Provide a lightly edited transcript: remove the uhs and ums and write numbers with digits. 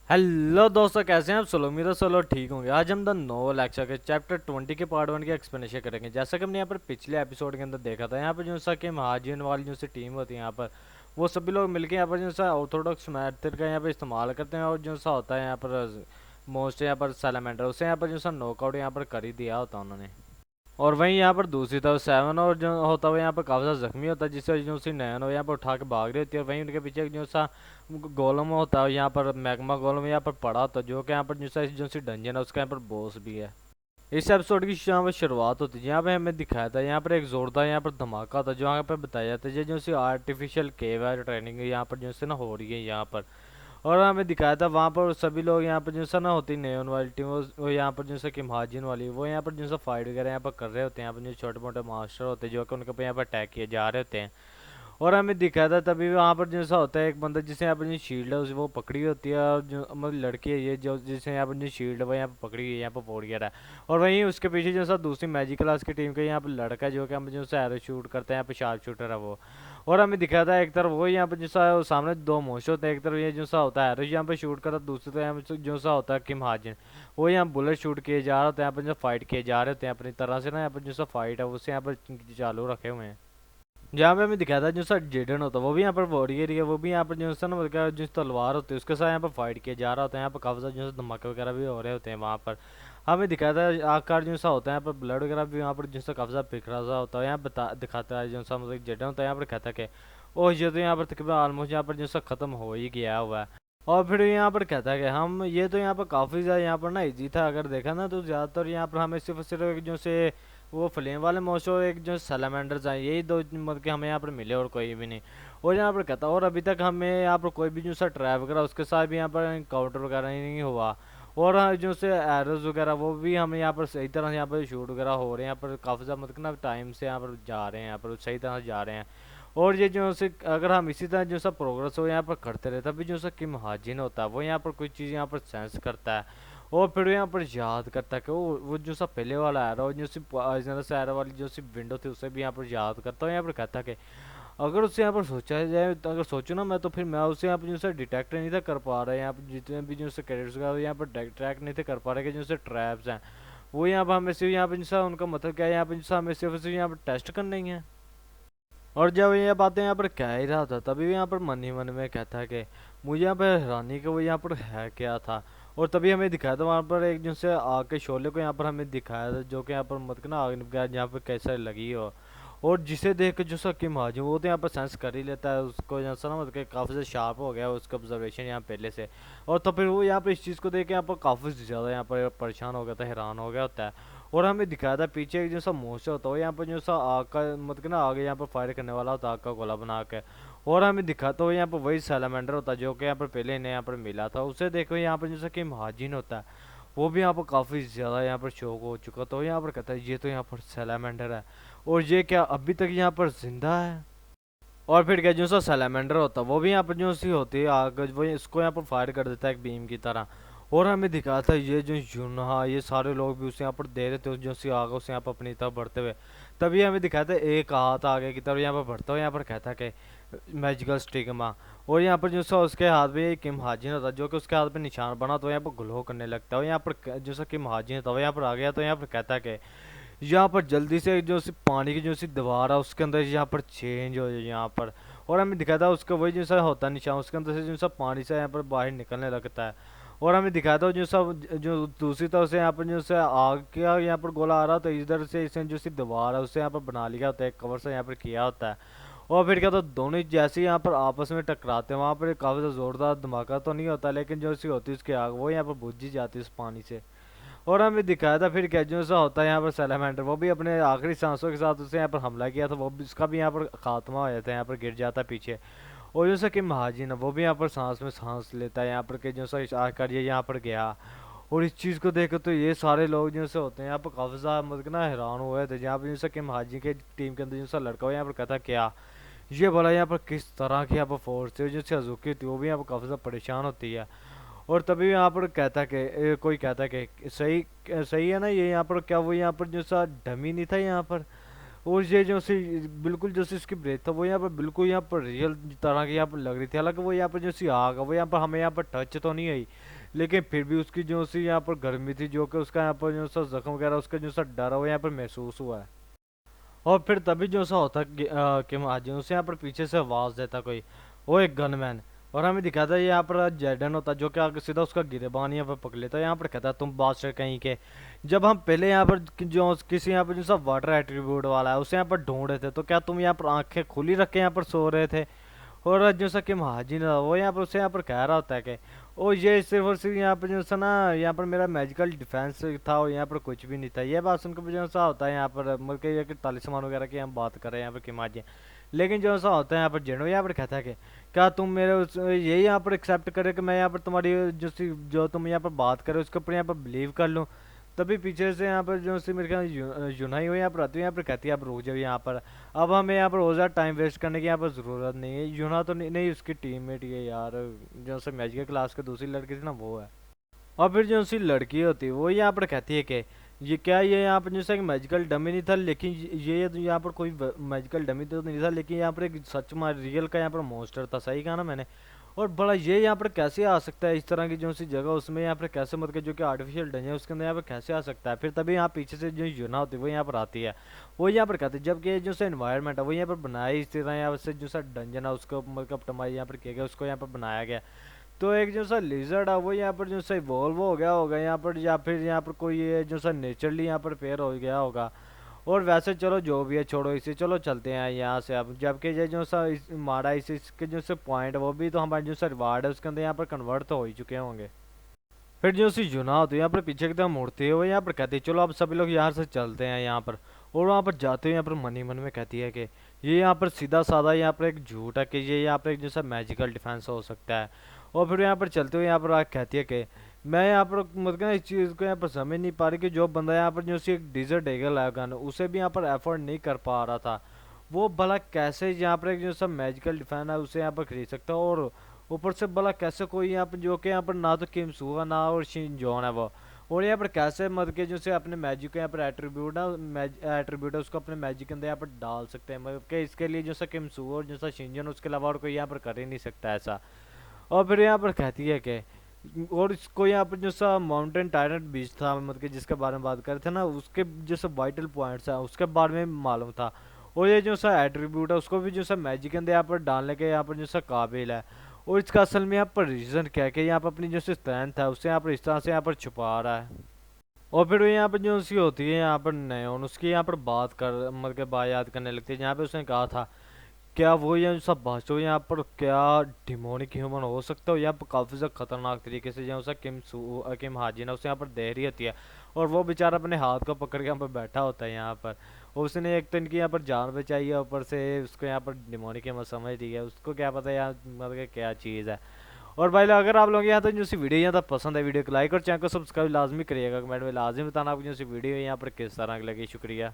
Hello दोस्तों, कैसे हैं आप? सोलो मेरा सोलो ठीक होंगे। आज हम द नोवेल एक्सा के चैप्टर 20 के पार्ट 1 की एक्सप्लेनेशन करेंगे। जैसा कि हमने यहाँ पर पिछले एपिसोड के अंदर देखा था, यहाँ पर जो सा कि महाजिन वाली जो सी टीम होती है यहाँ पर, वो सभी लोग मिलकर यहाँ पर जो सा ऑर्थोडॉक्स मैथड का यहाँ पर इस्तेमाल करते हैं। और जो सा होता है यहाँ पर मोस्ट यहाँ पर सैलामेंडर, उसे यहाँ पर जो सा नॉकआउट यहाँ पर कर ही दिया होता उन्होंने। और वहीं यहाँ पर दूसरी तरफ सेवन और जो होता है यहाँ पर काफ़ी ज़्यादा जख्मी होता है, जिससे जो सी नैन हो यहाँ पर उठा के भाग रही होती है। और वहीं उनके पीछे जो सा गोलम होता है यहाँ पर, मैग्मा गोलम यहाँ पर पड़ा होता है, जो कि यहाँ पर जो सी डंजन है उसका यहाँ पर बॉस भी है। इस एपिसोड की यहाँ पर शुरुआत होती है, यहाँ पे हमें दिखाया था यहाँ पर एक जोरदार यहाँ पर धमाका था, जो यहाँ पर बताया जाता है जो सी आर्टिफिशियल केव है ट्रेनिंग यहाँ पर जो से ना हो रही है यहाँ पर। और हमें दिखाया था वहाँ पर सभी लोग यहाँ पर जो सा ना होती नेओन वाली टीम, वो यहाँ पर जो सा कि महाजिन वाली, वो यहाँ पर जो सा फाइट वगैरह यहाँ पर कर रहे होते हैं। यहाँ पर जो छोटे मोटे मास्टर होते हैं जो कि उनके ऊपर यहाँ पर अटैक किए जा रहे होते हैं। और हमें दिखाया था तभी वहाँ पर जैसा होता है एक बंदा जिसे यहाँ पर जो शील्ड है वो पकड़ी होती है, और जो मतलब लड़की है ये जो जिसे यहाँ पर जो शील्ड है वो यहाँ पर पकड़ी हुई है, यहाँ पर फोड़ गया है। और वहीं उसके पीछे जो सा दूसरी मैजिक क्लास की टीम का यहाँ पर लड़का है जो कि हम जो सा एरो शूट करते हैं, यहाँ पर शार्प शूटर है वो। और हमें दिखाया था एक तरफ वो यहाँ पर जैसा सामने दो मोश होते हैं, एक तरफ ये जो सा होता है एरो यहाँ पर शूट करता है, दूसरी तरफ यहाँ पर जो सा होता है किम हाजिन, वो यहाँ बुलेट शूट किए जा रहे होते हैं, यहाँ पर जो फाइट किए जा रहे होते हैं अपनी तरह से ना। यहाँ पर जो सा फाइट है उससे यहाँ पर चालू रखे हुए हैं। जहाँ पे हमें दिखाया था जो सर जेडन होता है वो भी यहाँ पर वॉरियर है, वो भी यहाँ पर जो है ना मतलब जो तलवार होती है उसके साथ यहाँ पर फाइट किया जा रहा होता है। यहाँ पर काफ़ी सारे जो है धमाके वगैरह भी हो रहे होते हैं वहाँ पर। हमें दिखाया था आकार जो सा होता है यहाँ पर ब्लड वगैरह भी यहाँ पर जो सा काफ़ी सारा बिखरा सा होता है, यहाँ बता दिखाता है जो सा मतलब जेडन होता है यहाँ पर कहता है कि ओह ये तो यहाँ पर तकरीबन ऑलमोस्ट यहाँ पर जो सा ख़त्म हो ही गया हुआ है। और फिर यहाँ पर कहता है कि हम ये तो यहाँ पर काफ़ी ज़्यादा यहाँ पर ना इजी था, अगर देखा ना तो ज़्यादातर यहाँ पर हमें सिर्फ सिर्फ जो से वो फ्लेम वाले मोशो और एक जो सैलामेंडर्स हैं यही दो मतलब कि हमें यहाँ पर मिले और कोई भी नहीं। और यहाँ पर कहता और अभी तक हमें यहाँ पर कोई भी जो सा ट्रैप वगैरह उसके साथ भी यहाँ पर इनकाउंटर वगैरह नहीं हुआ। और हाँ, जो से एरोज वगैरह वो भी हमें यहाँ पर सही तरह से यहाँ पर शूट वगैरह हो रहे हैं, यहाँ पर काफ़ी ज़्यादा मतलब ना टाइम से यहाँ पर जा रहे हैं, यहाँ पर सही तरह से जा रहे हैं। और ये जो से अगर हम इसी तरह जो सा प्रोग्रेस हो यहाँ पर करते रहे तभी जो सा कि महाजिन होता है वो यहाँ पर कोई चीज़ यहाँ पर सेंस करता है। और फिर यहाँ पर याद करता है कि वो जो सा पहले वाला आ रहा है जो सी से आ रहा वाली जो सी विंडो थी उसे भी यहाँ पर याद करता हूँ। यहाँ पर कहता है कि अगर उससे यहाँ पर सोचा जाए तो अगर सोचूं ना मैं तो फिर मैं उसे यहाँ पर जो सा डिटेक्ट नहीं था कर पा रहा है, यहाँ पर जितने भी जो से कैरेक्टर्स का यहाँ पर ट्रैक नहीं थे कर पा रहे कि जो से ट्रैप्स हैं वो यहाँ पर हमें सिर्फ यहाँ पर जो सा उनका मतलब क्या है यहाँ पर जो सा हमें सिर्फ यहाँ पर टेस्ट करना ही है। और जब ये बातें यहाँ पर कह ही रहा था तभी भी यहाँ पर मन ही मन में कहता है कि मुझे यहाँ पर हैरानी का वो यहाँ पर है क्या था। और तभी हमें दिखाया था वहाँ पर एक जो से आग के शोले को यहाँ पर हमें दिखाया था, जो कि यहाँ पर मत ना आग वगैरह यहाँ पर कैसे लगी हो। और जिसे देख के जो सकीम हाजिम वो तो यहाँ पर सेंस कर ही लेता है उसको, जैसा ना मतलब कि काफ़ी ज़्यादा शार्प हो गया उसका ऑब्जर्वेशन यहाँ पहले से। और तो फिर वो यहाँ पर इस चीज़ को देख के यहाँ पर काफ़ी ज़्यादा यहाँ पर परेशान हो गया था, हैरान हो गया होता है। और हमें दिखाया था पीछे एक जो सा मोर्चा होता है यहाँ पर जो सा आग का मतलब कि ना आगे यहाँ पर फायर करने वाला होता है आग का गोला बना के। और हमें दिखाता हो यहाँ पर वही सैलामेंडर होता है जो कि यहाँ पर पहले इन्हें यहाँ पर मिला था, उसे देखो यहाँ पर जैसा कि महाजिन होता है वो भी यहाँ पर काफ़ी ज़्यादा यहाँ पर शौक हो चुका। तो यहाँ पर कहता है ये तो यहाँ पर सैलामेंडर है और ये क्या अभी तक यहाँ पर जिंदा है। और फिर क्या जो सा सैलामेंडर होता है वो भी यहाँ पर जो सी होती है आग वो इसको यहाँ पर फायर कर देता है एक बीम की तरह। और हमें दिखाया था ये जो यूनहा ये सारे लोग भी उसे यहाँ पर दे रहे थे जो सी आग उसे यहाँ पर अपनी तरफ बढ़ते हुए। तभी हमें दिखाया था एक हाथ आगे की तरफ यहाँ पर बढ़ता हुआ यहाँ पर कहता कि मैजिकल स्टिग्मा। और यहाँ पर जो सा उसके हाथ में किम हाजिन होता है जो कि उसके हाथ पे निशान बना तो यहाँ पर ग्लो करने लगता है। और यहाँ पर जो सा किम हाजिन होता है यहाँ पर आ गया तो यहाँ पर कहता है कि यहाँ पर जल्दी से जो सी पानी की जो सी दीवार है उसके अंदर यहाँ पर चेंज हो जाए यहाँ पर। और हमें दिखाया था उसका वही जैसा होता है निशान उसके अंदर से जो सा पानी से यहाँ पर बाहर निकलने लगता है। और हमें दिखाया था जो सब जो दूसरी तरफ से यहाँ पर जो से आग का यहाँ पर गोला आ रहा था इधर से इसने जो सी दीवार है उससे यहाँ पर बना लिया होता है कवर से यहाँ पर किया होता है। और फिर क्या तो दोनों जैसे ही यहाँ पर आपस में टकराते हैं वहाँ पर काफ़ी ज़्यादा ज़ोरदार धमाका तो नहीं होता लेकिन जो सी होती है उसकी आग वो यहाँ पर बुझ ही जाती है उस पानी से। और हमें दिखाया था फिर क्या जो सा होता है यहाँ पर सैलामेंडर वो भी अपने आखिरी सांसों के साथ उससे यहाँ पर हमला किया था, वो भी उसका भी यहाँ पर खात्मा हो जाता है यहाँ पर गिर जाता है पीछे। और जो सा कि महाजिन है वो भी यहाँ पर सांस में सांस लेता है यहाँ पर कि जो सा आकर ये यहाँ पर गया। और इस चीज़ को देख तो ये सारे लोग जो से होते हैं यहाँ पर काफ़ी ज़्यादा मतलब ना हैरान हुए थे, जहाँ पर जो सा कि महाजिन के टीम के अंदर जो सा लड़का हो यहाँ पर कहता क्या ये बोला यहाँ पर किस तरह की यहाँ पर फोर्स है जो सी अजूकी थी वो भी यहाँ पर काफ़ी ज़्यादा परेशान होती है। और तभी यहाँ पर कहता कि कोई कहता कि सही सही है ना ये यहाँ पर क्या वो यहाँ पर जो सा डमी नहीं था यहाँ पर। और ये जो सी बिल्कुल जो सी इसकी ब्रेथ था वो यहाँ पर बिल्कुल यहाँ पर रियल तरह की यहाँ पर लग रही थी, हालांकि वो यहाँ पर जो सी आग है वो यहाँ पर हमें यहाँ पर टच तो नहीं आई लेकिन फिर भी उसकी जो सी यहाँ पर गर्मी थी, जो कि उसका यहाँ पर जो सा जख्म वगैरह उसका जो सा डर है वो यहाँ पर महसूस हुआ है। और फिर तभी जो सा होता कि महाजिन उसे यहाँ पर पीछे से आवाज देता कोई, वो एक गनमैन। और हमें दिखाता है यहाँ पर जैडन होता जो कि आगे सीधा उसका गिरेबान यहाँ पर पकड़ लेता है। यहाँ पर कहता है तुम बादशाह कहीं के। जब हम पहले यहाँ पर जो किसी यहाँ पर जो सा वाटर एट्रीब्यूट वाला है उसे यहाँ पर ढूंढ रहे थे, तो क्या तुम यहाँ पर आंखें खुली रख के यहाँ पर सो रहे थे? और जैसा कि महाजिन वो यहाँ पर उसे यहाँ पर कह रहा होता है कि ओ ये सिर्फ और सिर्फ यहाँ पर जो सा ना यहाँ पर मेरा मैजिकल डिफेंस था और यहाँ पर कुछ भी नहीं था। ये बात सुनकर जो सा होता है यहाँ पर मतलब कि ये कि तालिस्मान वगैरह की हम बात करें यहाँ पर कि महाजिन। लेकिन जो सा होता है यहाँ पर जेनो यहाँ पर कहता है कि क्या तुम मेरे यही यहाँ पर एक्सेप्ट करे कि मैं यहाँ पर तुम्हारी जो तुम यहाँ पर बात करे उसके ऊपर यहाँ पर बिलीव कर लूँ? तभी पीछे से यहाँ पर जो सी मेरे ख्याल यूनाई हो यहाँ पर आती है, यहाँ पर कहती है आप रुक जाओ यहाँ पर, अब हमें यहाँ पर और ज़्यादा टाइम वेस्ट करने की यहाँ पर ज़रूरत नहीं है। यूना तो नहीं उसकी टीममेट ही है यार, जो से मैजिक क्लास की दूसरी लड़की थी ना वो है। और फिर जो सी लड़की होती है वो यहाँ पर कहती है कि ये क्या, ये यहाँ पर जैसे एक मैजिकल डमी नहीं था, लेकिन ये तो यहाँ पर कोई मैजिकल डमी तो नहीं था, लेकिन यहाँ पर एक सच में रियल का यहाँ पर मॉन्स्टर था। सही कहा ना मैंने? और बड़ा ये यहाँ पर कैसे आ सकता है इस तरह की जो सी जगह उसमें यहाँ पर कैसे मतलब जो कि आर्टिफिशियल डंजन उसके अंदर यहाँ पर कैसे आ सकता है? फिर तभी यहाँ पीछे से जो यूना होती है वो यहाँ पर आती है। वो यहाँ पर कहते हैं जबकि जो सा इन्वायरमेंट है वो यहाँ पर बनाया इस तरह यहाँ से जो सा डंजन है उसको मतलब ऑप्टिमाइज यहाँ पर किया गया, उसको यहाँ पर बनाया गया। तो एक जो सा लिजर्ड है वो यहाँ पर जो सा इवॉल्व हो गया होगा यहाँ पर, या फिर यहाँ पर कोई ये जो सा नेचुरली यहाँ पर पेयर हो गया होगा। और वैसे चलो जो भी है छोड़ो इसे, चलो चलते हैं यहाँ से अब। जबकि ये जो सा मारा इसके जो से पॉइंट वो भी तो हमारे जो सा रिवार्ड है उसके अंदर यहाँ पर कन्वर्ट तो हो ही चुके होंगे। फिर जो सी जुना होती है यहाँ पर पीछे की तरफ मुड़ती हुए यहाँ पर कहती है चलो अब सभी लोग यहाँ से चलते हैं यहाँ पर। और वहाँ पर जाते हुए यहाँ पर मन ही मन में कहती है कि ये यहाँ पर सीधा साधा यहाँ पर एक झूठ है कि ये यहाँ पर एक जैसा मैजिकल डिफेंस हो सकता है। और फिर यहाँ पर चलते हुए यहाँ पर आके कहती है कि मैं यहाँ पर मतलब इस चीज़ को यहाँ पर समझ नहीं पा रही कि जो बंदा यहाँ पर जो सी एक डिजर्ट एगल है गन उसे भी यहाँ पर एफोर्ड नहीं कर पा रहा था, वो भला कैसे यहाँ पर एक जो सब मैजिकल डिफेंस है उसे यहाँ पर खरीद सकता है? और ऊपर से भला कैसे कोई यहाँ पर जो कि यहाँ पर ना तो किम सुगा ना और शिन जॉन है वो, और यहाँ पर कैसे मतलब कि जैसे अपने मैजिक का यहाँ पर एट्रीब्यूट है एट्रीब्यूट है उसको अपने मैजिक के अंदर यहाँ पर डाल सकते हैं, मतलब कि इसके लिए जैसा किम सुगा और जैसा शिंजन उसके अलावा और कोई यहाँ पर कर ही नहीं सकता ऐसा। और फिर यहाँ पर कहती है कि और इसको यहाँ पर जो सा माउंटेन टायरेंट बीच था मतलब कि जिसके बारे में बात कर रहे थे ना, उसके जो सा वाइटल पॉइंट्स है उसके बारे में मालूम था। और ये जो सा एट्रीब्यूट है उसको भी जो सा मैजिक के अंदर यहाँ पर डालने के यहाँ पर जो सा काबिल है। और इसका असल में यहाँ पर रीज़न क्या है कि यहाँ पर अपनी जो सी स्ट्रेंथ है उससे यहाँ पर इस तरह से यहाँ पर छुपा रहा है। और फिर वो यहाँ पर जो उसकी होती है यहाँ पर नयोन उसकी यहाँ पर बात कर मतलब कि बात याद करने लगती है, जहाँ पे उसने कहा था क्या वो ये सब भाषो यहाँ पर क्या डिमोनिक ह्यूमन हो सकता है यहाँ पर काफ़ी ज़्यादा खतरनाक तरीके से जो सा किम हाजिन है उसे यहाँ पर दे रही होती है। और वो बेचारा अपने हाथ को पकड़ के यहाँ पर बैठा होता है यहाँ पर। और उसने एक तो इनकी यहाँ पर जान बचाई है, ऊपर से उसको यहाँ पर डिमोनिक ह्यूमन समझ ली है, उसको क्या पता यार मतलब कि क्या चीज़ है। और भाई अगर आप लोग यहाँ तक जो सी वीडियो यहाँ तक पसंद है वीडियो को लाइक और चैनल को सब्सक्राइब लाजमी करिएगा, कमेंट में लाजमी बताना आपको जो सी वीडियो यहाँ पर किस तरह की लगी। शुक्रिया।